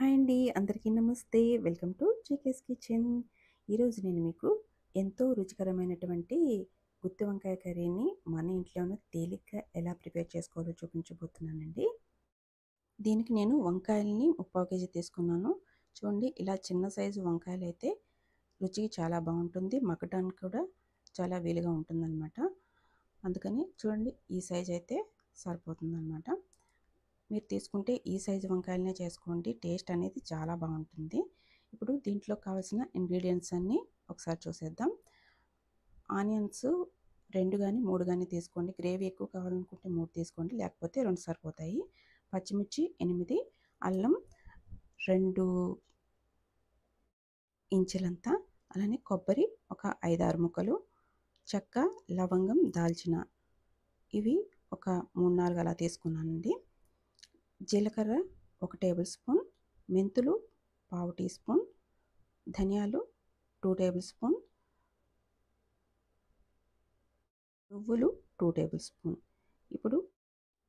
Hi అండి. అందరికీ నమస్తే. Welcome to JK's kitchen. ఈరోజు నేను మీకు ఎంతో రుచికరమైనటువంటి గుత్తి వంకాయ కర్రీని మన ఇంట్లోనే తేలిగ్గా ఎలా ప్రిపేర్ చేసుకోవాలో చూపించబోతున్నానండి. దీనికి నేను వంకాయల్ని 3/4 కేజీ తీసుకున్నాను. చూడండి, ఇలా చిన్న సైజు వంకాయలైతే రుచికి చాలా బాగుంటుంది. మగ్గడానికి కూడా చాలా వీలుగా ఉంటుందన్నమాట. అందుకని చూడండి, ఈ సైజ్ అయితే సరిపోతుందన్నమాట. మీరు తీసుకుంటే ఈ సైజు వంకాయలనే చేసుకోండి. టేస్ట్ అనేది చాలా బాగుంటుంది. ఇప్పుడు దీంట్లో కావాల్సిన ఇంగ్రీడియంట్స్ అన్నీ ఒకసారి చూసేద్దాం. ఆనియన్స్ 2 కానీ 3 కానీ తీసుకోండి. గ్రేవీ ఎక్కువ కావాలనుకుంటే 3 తీసుకోండి, లేకపోతే 2 సరిపోతాయి. పచ్చిమిర్చి 8, అల్లం 2 ఇంచులంతా, అలానే కొబ్బరి ఒక 5, 6 ముక్కలు, చెక్క, లవంగం, దాల్చిన ఇవి ఒక 3, 4 అలా తీసుకున్నానండి. జీలకర్ర 1 టేబుల్ స్పూన్, మెంతులు 1/2 టీ స్పూన్, ధనియాలు 2 టేబుల్ స్పూన్, నువ్వులు 2 టేబుల్ స్పూన్. ఇప్పుడు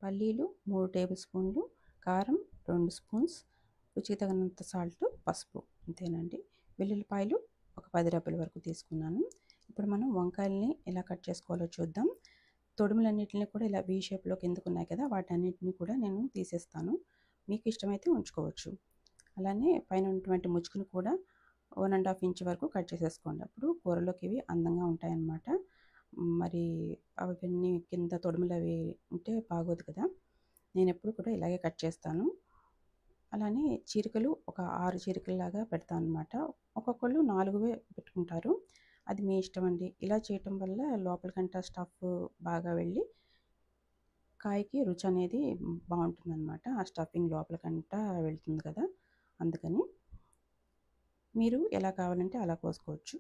పల్లీలు 3 టేబుల్ స్పూన్లు, కారం 2 స్పూన్స్, రుచికి తగినంత సాల్ట్, పసుపు, అంతేనండి. వెల్లుల్లిపాయలు ఒక 10 రెబ్బల వరకు తీసుకున్నాను. ఇప్పుడు మనం వంకాయల్ని ఎలా కట్ చేసుకోవాలో చూద్దాం. తొడుములన్నిటిని కూడా ఇలా వీ షేప్లో కిందకు ఉన్నాయి కదా, వాటన్నిటిని కూడా నేను తీసేస్తాను. మీకు ఇష్టమైతే ఉంచుకోవచ్చు. అలానే పైన ఉన్నటువంటి ముచ్చుకుని కూడా 1.5 ఇంచ్ వరకు కట్ చేసేసుకోండి. అప్పుడు కూరలోకి ఇవి అందంగా ఉంటాయన్నమాట. మరి అవన్నీ కింద తొడుములు అవి ఉంటే బాగోదు కదా. నేను ఎప్పుడు కూడా ఇలాగే కట్ చేస్తాను. అలానే చీరికలు ఒక 6 చీరికల్లాగా పెడతాను అనమాట. ఒక్కొక్కళ్ళు 4 పెట్టుకుంటారు. అది మీ ఇష్టం అండి. ఇలా చేయటం వల్ల లోపలికంట స్టఫ్ బాగా వెళ్ళి కాయకి రుచి అనేది బాగుంటుందన్నమాట. ఆ స్టఫింగ్ లోపలికంటా వెళ్తుంది కదా, అందుకని మీరు ఎలా కావాలంటే అలా కోసుకోవచ్చు.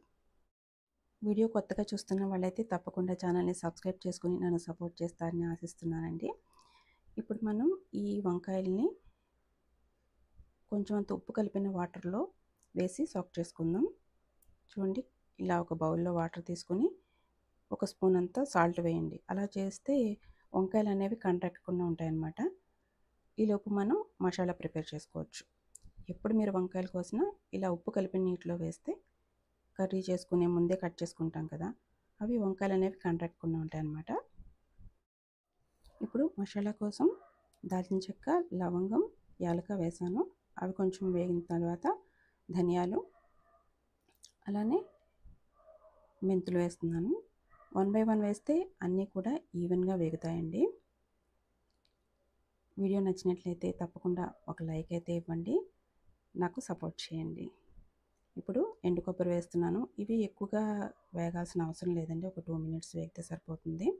వీడియో కొత్తగా చూస్తున్న వాళ్ళైతే తప్పకుండా ఛానల్ని సబ్స్క్రైబ్ చేసుకుని నన్ను సపోర్ట్ చేస్తారని ఆశిస్తున్నానండి. ఇప్పుడు మనం ఈ వంకాయల్ని కొంచెం అంత ఉప్పు కలిపిన వాటర్లో వేసి సాక్ చేసుకుందాం. చూడండి, ఇలా ఒక బౌల్లో వాటర్ తీసుకొని 1 స్పూన్ అంతా సాల్ట్ వేయండి. అలా చేస్తే వంకాయలు అనేవి కంటకుండా ఉంటాయన్నమాట. ఈలోపు మనం మసాలా ప్రిపేర్ చేసుకోవచ్చు. ఎప్పుడు మీరు వంకాయల కోసినా ఇలా ఉప్పు కలిపిన నీటిలో వేస్తే కర్రీ చేసుకునే ముందే కట్ చేసుకుంటాం కదా, అవి వంకాయలు అనేవి కంటకుండా ఉంటాయన్నమాట. ఇప్పుడు మసాలా కోసం దాల్చిన చెక్క, లవంగం, యాలక వేసాను. అవి కొంచెం వేగిన తర్వాత ధనియాలు, అలానే మెంతులు వేస్తున్నాను. 1 బై 1 వేస్తే అన్నీ కూడా ఈవెన్గా వేగుతాయండి. వీడియో నచ్చినట్లయితే తప్పకుండా ఒక లైక్ అయితే ఇవ్వండి, నాకు సపోర్ట్ చేయండి. ఇప్పుడు ఎండు కొబ్బరి వేస్తున్నాను. ఇవి ఎక్కువగా వేగాల్సిన అవసరం లేదండి, ఒక 2 మినిట్స్ వేగితే సరిపోతుంది.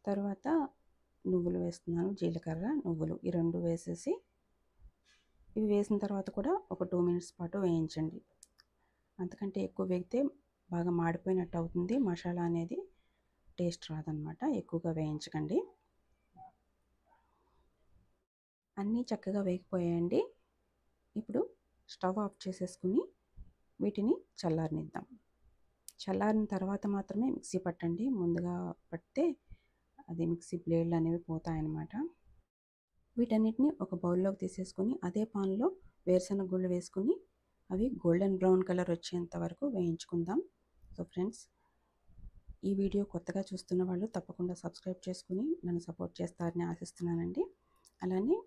తర్వాత నువ్వులు వేస్తున్నాను, జీలకర్ర, నువ్వులు ఈ 2 వేసేసి ఇవి వేసిన తర్వాత కూడా ఒక 2 మినిట్స్ పాటు వేయించండి. అంతకంటే ఎక్కువ వేగితే బాగా మాడిపోయినట్టు అవుతుంది, మసాలా అనేది టేస్ట్ రాదనమాట. ఎక్కువగా వేయించకండి. అన్నీ చక్కగా వేగిపోయాయండి. ఇప్పుడు స్టవ్ ఆఫ్ చేసేసుకుని వీటిని చల్లారనిద్దాం. చల్లారిన తర్వాత మాత్రమే మిక్సీ పట్టండి. ముందుగా పడితే అది మిక్సీ బ్లేడ్లు అనేవి పోతాయన్నమాట. వీటన్నిటిని ఒక బౌల్లోకి తీసేసుకొని అదే పాన్లో వేరుశనగ గుళ్ళు వేసుకుని అవి గోల్డెన్ బ్రౌన్ కలర్ వచ్చేంత వరకు వేయించుకుందాం. సో ఫ్రెండ్స్, ఈ వీడియో కొత్తగా చూస్తున్న వాళ్ళు తప్పకుండా సబ్స్క్రైబ్ చేసుకుని నన్ను సపోర్ట్ చేస్తారని ఆశిస్తున్నానండి. అలానే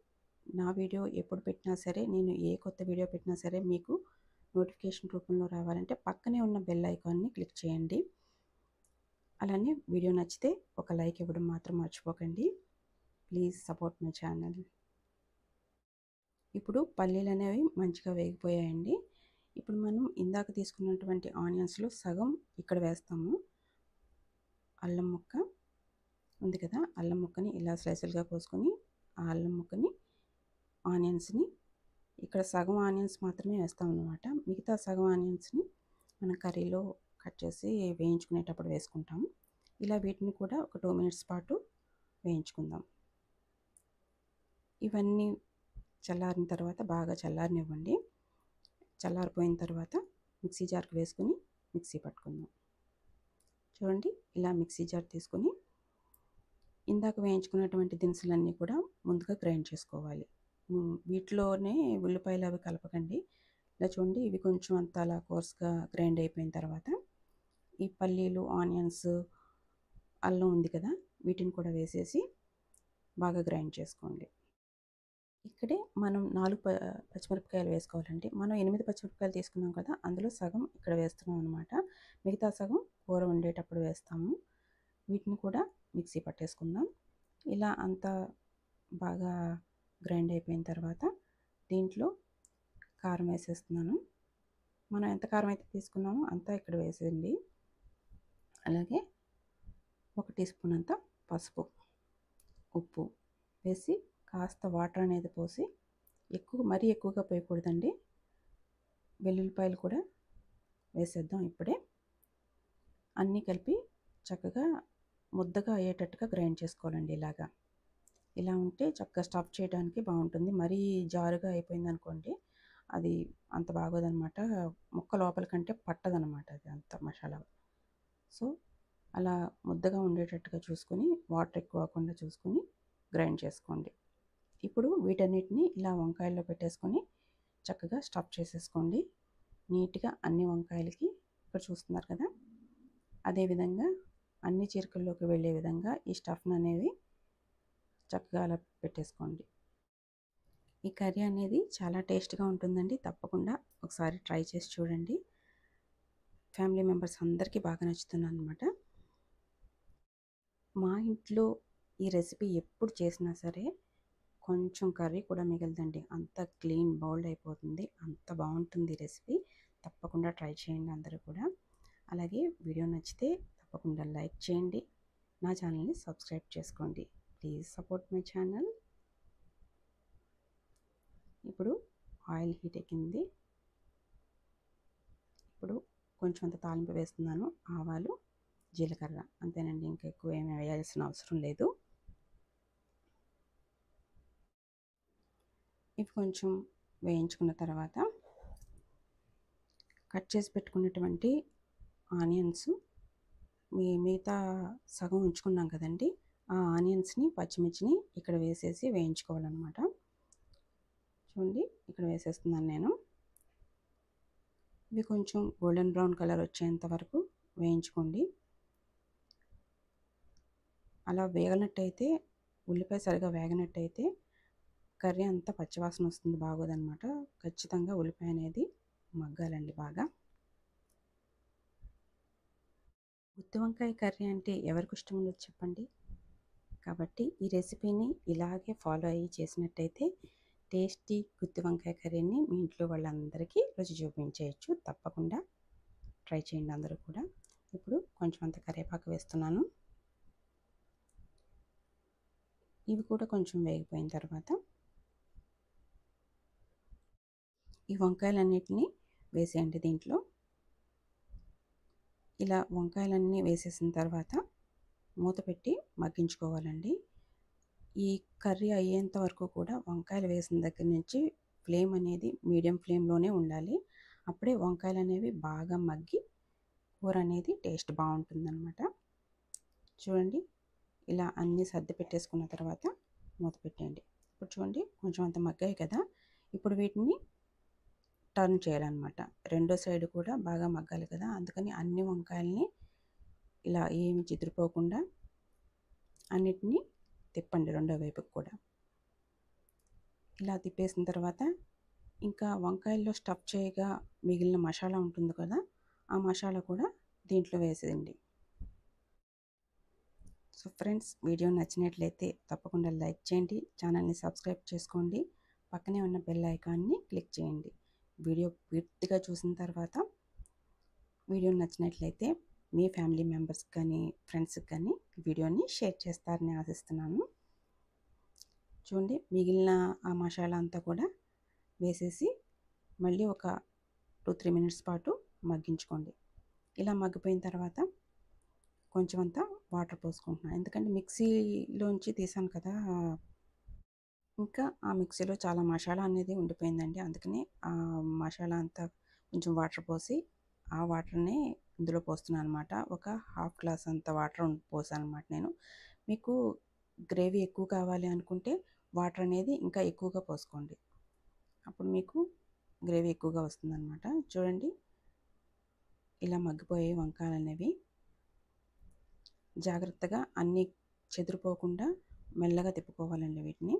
నా వీడియో ఎప్పుడు పెట్టినా సరే, నేను ఏ కొత్త వీడియో పెట్టినా సరే మీకు నోటిఫికేషన్ రూపంలో రావాలంటే పక్కనే ఉన్న బెల్ ఐకాన్ని క్లిక్ చేయండి. అలానే వీడియో నచ్చితే ఒక లైక్ ఇవ్వడం మాత్రం మర్చిపోకండి. Please support my channel. ఇప్పుడు పల్లీలు అనేవి మంచిగా వేగిపోయాయండి. ఇప్పుడు మనం ఇందాక తీసుకున్నటువంటి ఆనియన్స్లో సగం ఇక్కడ వేస్తాము. అల్లం ముక్క ఉంది కదా, అల్లం ముక్కని ఇలా స్లైసులుగా కోసుకొని ఆ అల్లం ముక్కని ఆనియన్స్ని ఇక్కడ సగం ఆనియన్స్ మాత్రమే వేస్తాం అన్నమాట. మిగతా సగం ఆనియన్స్ని మనం కర్రీలో కట్ చేసి వేయించుకునేటప్పుడు వేసుకుంటాం. ఇలా వీటిని కూడా ఒక 2 మినిట్స్ పాటు వేయించుకుందాం. ఇవన్నీ చల్లారిన తర్వాత బాగా చల్లారనివ్వండి. చల్లారిపోయిన తర్వాత మిక్సీ జార్కి వేసుకొని మిక్సీ పట్టుకుందాం. చూడండి, ఇలా మిక్సీ జార్ తీసుకొని ఇందాక వేయించుకున్నటువంటి దినుసులన్నీ కూడా ముందుగా గ్రైండ్ చేసుకోవాలి. వీటిలోనే ఉల్లిపాయలు అవి కలపకండి. ఇలా చూడండి, ఇవి కొంచెం అంత అలా కోర్స్‌గా గ్రైండ్ అయిపోయిన తర్వాత ఈ పల్లీలు, ఆనియన్స్, అల్లం ఉంది కదా, వీటిని కూడా వేసేసి బాగా గ్రైండ్ చేసుకోండి. ఇక్కడే మనం 4 పచ్చిమిరపకాయలు వేసుకోవాలండి. మనం 8 పచ్చిమిరపకాయలు తీసుకున్నాం కదా, అందులో సగం ఇక్కడ వేస్తున్నాం అనమాట. మిగతా సగం కూర వండేటప్పుడు వేస్తాము. వీటిని కూడా మిక్సీ పట్టేసుకుందాం. ఇలా అంతా బాగా గ్రైండ్ అయిపోయిన తర్వాత దీంట్లో కారం వేసేస్తున్నాను. మనం ఎంత కారం అయితే తీసుకున్నామో అంతా ఇక్కడ వేసేయండి. అలాగే 1 టీ స్పూన్ అంత పసుపు, ఉప్పు వేసి కాస్త వాటర్ అనేది పోసి, మరీ ఎక్కువగా పోయకూడదండి. వెల్లుల్లిపాయలు కూడా వేసేద్దాం ఇప్పుడే. అన్నీ కలిపి చక్కగా ముద్దగా అయ్యేటట్టుగా గ్రైండ్ చేసుకోవాలండి. ఇలా ఉంటే చక్కగా స్టఫ్ చేయడానికి బాగుంటుంది. మరీ జారుగా అయిపోయిందనుకోండి, అది అంత బాగోదనమాట. ముక్క లోపల కంటే పట్టదనమాట అది అంత మసాలా. సో అలా ముద్దగా ఉండేటట్టుగా చూసుకొని, వాటర్ ఎక్కువ అవ్వకుండా చూసుకొని గ్రైండ్ చేసుకోండి. ఇప్పుడు వీటన్నిటిని ఇలా వంకాయల్లో పెట్టేసుకొని చక్కగా స్టఫ్ చేసేసుకోండి. నీట్గా అన్ని వంకాయలకి ఇక్కడ చూస్తున్నారు కదా, అదేవిధంగా అన్ని చీరకల్లోకి వెళ్ళే విధంగా ఈ స్టఫ్ని అనేవి చక్కగా అలా పెట్టేసుకోండి. ఈ కర్రీ అనేది చాలా టేస్ట్గా ఉంటుందండి. తప్పకుండా ఒకసారి ట్రై చేసి చూడండి. ఫ్యామిలీ మెంబర్స్ అందరికీ బాగా నచ్చుతుందన్నమాట. మా ఇంట్లో ఈ రెసిపీ ఎప్పుడు చేసినా సరే కొంచెం కర్రీ కూడా మిగలదండి. అంత క్లీన్ బౌల్డ్ అయిపోతుంది. అంత బాగుంటుంది ఈ రెసిపీ. తప్పకుండా ట్రై చేయండి అందరూ కూడా. అలాగే వీడియో నచ్చితే తప్పకుండా లైక్ చేయండి. నా ఛానల్ని సబ్స్క్రైబ్ చేసుకోండి. Please support my channel. ఇప్పుడు ఆయిల్ హీట్ ఎక్కింది. ఇప్పుడు కొంచెం అంత తాలింపు వేస్తున్నాను. ఆవాలు, జీలకర్ర, అంతేనండి. ఇంకా ఎక్కువ ఏమి వేయాల్సిన అవసరం లేదు. ఇవి కొంచెం వేయించుకున్న తర్వాత కట్ చేసి పెట్టుకున్నటువంటి ఆనియన్స్, మిగతా సగం ఉంచుకున్నాం కదండి, ఆ ఆనియన్స్ని, పచ్చిమిర్చిని ఇక్కడ వేసేసి వేయించుకోవాలన్నమాట. చూడండి, ఇక్కడ వేసేస్తున్నాను నేను. ఇవి కొంచెం గోల్డెన్ బ్రౌన్ కలర్ వచ్చేంత వరకు వేయించుకోండి. అలా వేగనట్టయితే, ఉల్లిపాయ సరిగా వేగనట్టయితే కర్రీ అంతా పచ్చివాసన వస్తుంది, బాగోదన్నమాట. ఖచ్చితంగా ఉల్లిపాయ అనేది మగ్గాలండి బాగా. గుత్తి వంకాయ కర్రీ అంటే ఎవరికి ఇష్టం ఉండదు చెప్పండి. కాబట్టి ఈ రెసిపీని ఇలాగే ఫాలో అయ్యి చేసినట్టయితే టేస్టీ గుత్తి వంకాయ కర్రీని మీ ఇంట్లో వాళ్ళందరికీ రుచి చూపించేయచ్చు. తప్పకుండా ట్రై చేయండి అందరూ కూడా. ఇప్పుడు కొంచెం అంత కరివేపాకు వేస్తున్నాను. ఇవి కూడా కొంచెం వేగిపోయిన తర్వాత ఈ వంకాయలన్నిటినీ వేసేయండి దీంట్లో. ఇలా వంకాయలన్నీ వేసేసిన తర్వాత మూత పెట్టి మగ్గించుకోవాలండి. ఈ కర్రీ అయ్యేంత వరకు కూడా వంకాయలు వేసిన దగ్గర నుంచి ఫ్లేమ్ అనేది మీడియం ఫ్లేమ్లోనే ఉండాలి. అప్పుడే వంకాయలు అనేవి బాగా మగ్గి కూర అనేది టేస్ట్ బాగుంటుందన్నమాట. చూడండి, ఇలా అన్నీ సర్ది పెట్టేసుకున్న తర్వాత మూత పెట్టండి. ఇప్పుడు చూడండి, కొంచెం అంత మగ్గాయి కదా. ఇప్పుడు వీటిని టర్న్ చేయాలన్నమాట. రెండో సైడ్ కూడా బాగా మగ్గాలి కదా, అందుకని అన్ని వంకాయల్ని ఇలా ఏమి చిదిరిపోకుండా అన్నిటినీ తిప్పండి రెండో వైపుకి కూడా. ఇలా తిప్పేసిన తర్వాత ఇంకా వంకాయల్లో స్టఫ్ చేయగా మిగిలిన మసాలా ఉంటుంది కదా, ఆ మసాలా కూడా దీంట్లో వేసేయండి. సో ఫ్రెండ్స్, వీడియో నచ్చినట్లయితే తప్పకుండా లైక్ చేయండి, ఛానల్ని సబ్స్క్రైబ్ చేసుకోండి, పక్కనే ఉన్న బెల్ ఐకాన్ని క్లిక్ చేయండి. వీడియో పూర్తిగా చూసిన తర్వాత వీడియో నచ్చినట్లయితే మీ ఫ్యామిలీ మెంబర్స్కి కానీ ఫ్రెండ్స్కి కానీ వీడియోని షేర్ చేస్తారని ఆశిస్తున్నాను. చూడండి, మిగిలిన ఆ మసాలా అంతా కూడా వేసేసి మళ్ళీ ఒక 2-3 మినిట్స్ పాటు మగ్గించుకోండి. ఇలా మగ్గిపోయిన తర్వాత కొంచెం అంతా వాటర్ పోసుకుంటున్నాను, ఎందుకంటే మిక్సీలోంచి తీసాను కదా, ఇంకా ఆ మిక్సీలో చాలా మసాలా అనేది ఉండిపోయిందండి. అందుకని ఆ మసాలా అంతా కొంచెం వాటర్ పోసి ఆ వాటర్ని ఇందులో పోస్తున్నాను అనమాట. ఒక హాఫ్ గ్లాస్ అంత వాటర్ పోసాను అనమాట నేను. మీకు గ్రేవీ ఎక్కువ కావాలి అనుకుంటే వాటర్ అనేది ఇంకా ఎక్కువగా పోసుకోండి. అప్పుడు మీకు గ్రేవీ ఎక్కువగా వస్తుందన్నమాట. చూడండి, ఇలా మగ్గిపోయే వంకాయలు అనేవి జాగ్రత్తగా అన్నీ చెదిరిపోకుండా మెల్లగా తిప్పుకోవాలండి వీటిని.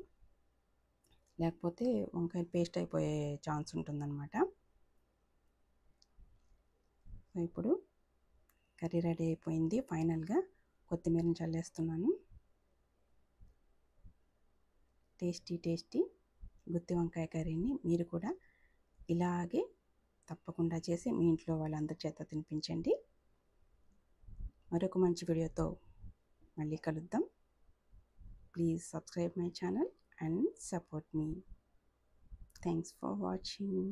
లేకపోతే వంకాయలు పేస్ట్ అయిపోయే ఛాన్స్ ఉంటుందన్నమాట. ఇప్పుడు కర్రీ రెడీ అయిపోయింది. ఫైనల్గా కొత్తిమీరని చల్లేస్తున్నాను. టేస్టీ గుత్తి వంకాయ కర్రీని మీరు కూడా ఇలాగే తప్పకుండా చేసి మీ ఇంట్లో వాళ్ళందరి చేత తినిపించండి. మరొక మంచి వీడియోతో మళ్ళీ కలుద్దాం. Please subscribe my channel and support me. Thanks for watching.